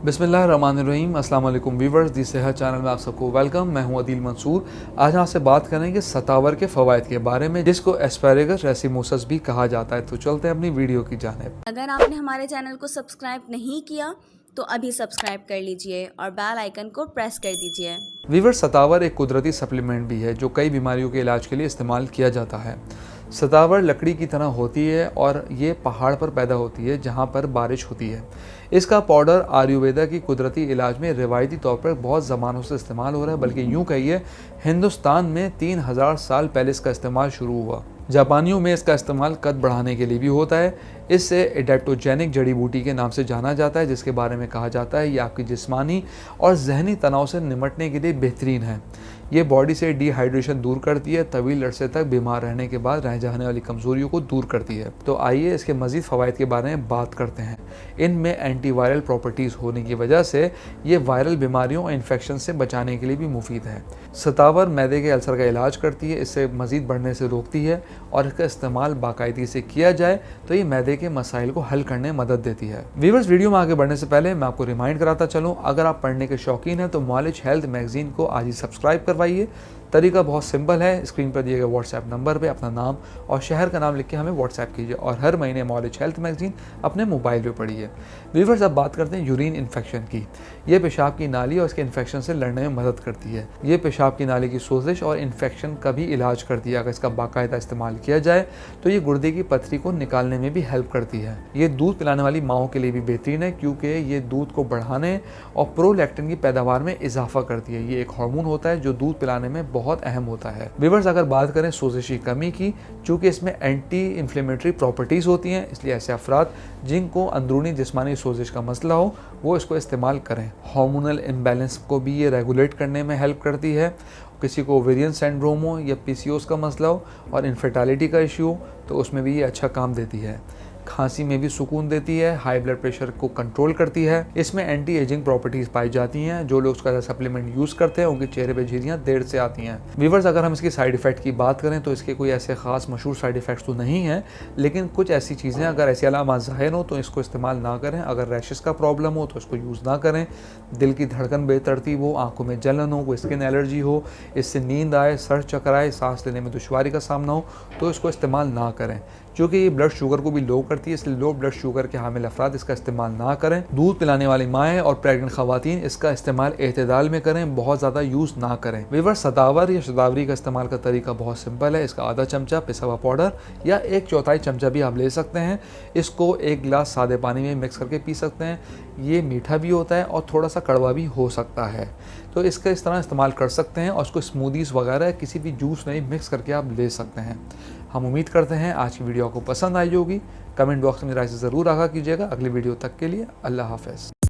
बिस्मिल्लाहिर्रहमानिर्रहीम। अस्सलाम वालेकुम व्यूवर्स, दी सेहत चैनल में आप सबको वेलकम। मैं हूं अदील मंसूर। आज आपसे बात करेंगे सतावर के फ़वाइद के बारे में, जिसको एस्पैरेगस रेसिमोसस भी कहा जाता है। तो चलते हैं अपनी वीडियो की जानिब। अगर आपने हमारे चैनल को सब्सक्राइब नहीं किया तो अभी सब्सक्राइब कर लीजिए और बेल आइकन को प्रेस कर दीजिए। व्यूवर्स, सतावर एक कुदरती सप्लीमेंट भी है जो कई बीमारियों के इलाज के लिए इस्तेमाल किया जाता है। सतावर लकड़ी की तरह होती है और ये पहाड़ पर पैदा होती है जहाँ पर बारिश होती है। इसका पाउडर आयुर्वेदा की कुदरती इलाज में रिवायती तौर पर बहुत ज़मानों से इस्तेमाल हो रहा है, बल्कि यूँ कहिए हिंदुस्तान में 3000 साल पहले इसका इस्तेमाल शुरू हुआ। जापानियों में इसका इस्तेमाल कद बढ़ाने के लिए भी होता है। इससे एडेप्टोजेनिक जड़ी बूटी के नाम से जाना जाता है, जिसके बारे में कहा जाता है ये आपकी जिस्मानी और जहनी तनाव से निपटने के लिए बेहतरीन है। ये बॉडी से डिहाइड्रेशन दूर करती है, तवील अरसे तक बीमार रहने के बाद रह जाने वाली कमजोरियों को दूर करती है। तो आइए इसके मजीद फ़वाइद के बारे में बात करते हैं। इनमें एंटीवायरल प्रॉपर्टीज़ होने की वजह से ये वायरल बीमारियों और इन्फेक्शन से बचाने के लिए भी मुफीद है। सतावर मैदे के अल्सर का इलाज करती है, इससे मजीद बढ़ने से रोकती है और इसका इस्तेमाल बाकायदगी से किया जाए तो ये मैदे के मसाइल को हल करने में मदद देती है। व्यूअर्स, वीडियो में आगे बढ़ने से पहले मैं आपको रिमाइंड कराता चलूँ, अगर आप पढ़ने के शौकीन हैं तो मॉलेज हेल्थ मैगजीन को आज ही सब्सक्राइब करवाइए। तरीका बहुत सिंपल है, स्क्रीन पर दिए गए व्हाट्सएप नंबर पे अपना नाम और शहर का नाम लिख के हमें व्हाट्सएप कीजिए और हर महीने मॉलेज हेल्थ मैगजीन अपने मोबाइल पे पढ़िए। व्यूअर्स, अब बात करते हैं यूरिन इन्फेक्शन की। ये पेशाब की नाली और इसके इन्फेक्शन से लड़ने में मदद करती है। ये पेशाब की नाली की सोजिश और इन्फेक्शन का भी इलाज करती है। अगर इसका बाकायदा इस्तेमाल किया जाए तो ये गुर्दे की पथरी को निकालने में भी हेल्प करती है। ये दूध पिलाने वाली माओं के लिए भी बेहतरीन है, क्योंकि ये दूध को बढ़ाने और प्रोलैक्टिन की पैदावार में इजाफा करती है। ये एक हार्मोन होता है जो दूध पिलाने में बहुत अहम होता है। व्यूअर्स, अगर बात करें सोजिश की कमी की, चूँकि इसमें एंटी इन्फ्लेमेटरी प्रॉपर्टीज़ होती हैं, इसलिए ऐसे अफराद जिनको अंदरूनी जिस्मानी सोजिश का मसला हो वो इसको इस्तेमाल करें। हार्मोनल इम्बैलेंस को भी ये रेगुलेट करने में हेल्प करती है। किसी को ओवेरियन सिंड्रोम हो या पीसीओएस का मसला हो और इनफर्टिलिटी का इश्यू हो तो उसमें भी ये अच्छा काम देती है। खांसी में भी सुकून देती है, हाई ब्लड प्रेशर को कंट्रोल करती है। इसमें एंटी एजिंग प्रॉपर्टीज पाई जाती हैं। जो लोग इसका सप्लीमेंट यूज़ करते हैं उनके चेहरे पे झुर्रियाँ देर से आती हैं। व्यूअर्स, अगर हम इसकी साइड इफ़ेक्ट की बात करें तो इसके कोई ऐसे खास मशहूर साइड इफ़ेक्ट्स तो नहीं हैं, लेकिन कुछ ऐसी चीज़ें, अगर ऐसी अलामत ज़ाहिर हो तो इसको इस्तेमाल ना करें। अगर रैशेस का प्रॉब्लम हो तो इसको यूज़ ना करें। दिल की धड़कन बेतरतीब हो, आंखों में जलन हो, कोई स्किन एलर्जी हो, इससे नींद आए, सर चकराए, सांस लेने में दुश्वारी का सामना हो तो इसको इस्तेमाल ना करें, क्योंकि ये ब्लड शुगर को भी लो करती है। इसलिए लो ब्लड शुगर के हामिल अफराद इसका इस्तेमाल ना करें। दूध पिलाने वाली माएँ और प्रेग्नेंट खवातीन इसका इस्तेमाल एतदाल में करें, बहुत ज़्यादा यूज़ ना करें। व्यूअर्स, सतावर या शतावरी का इस्तेमाल का तरीका बहुत सिंपल है। इसका आधा चमचा पिसा हुआ पाउडर या 1/4 चमचा भी आप ले सकते हैं। इसको 1 गिलास सादे पानी में मिक्स करके पी सकते हैं। ये मीठा भी होता है और थोड़ा सा कड़वा भी हो सकता है, तो इसका इस तरह इस्तेमाल कर सकते हैं और उसको स्मूदीज़ वगैरह किसी भी जूस में मिक्स करके आप ले सकते हैं। हम उम्मीद करते हैं आज की वीडियो आपको पसंद आई होगी। कमेंट बॉक्स में राय से ज़रूर आगाह कीजिएगा। अगली वीडियो तक के लिए अल्लाह हाफ़िज़।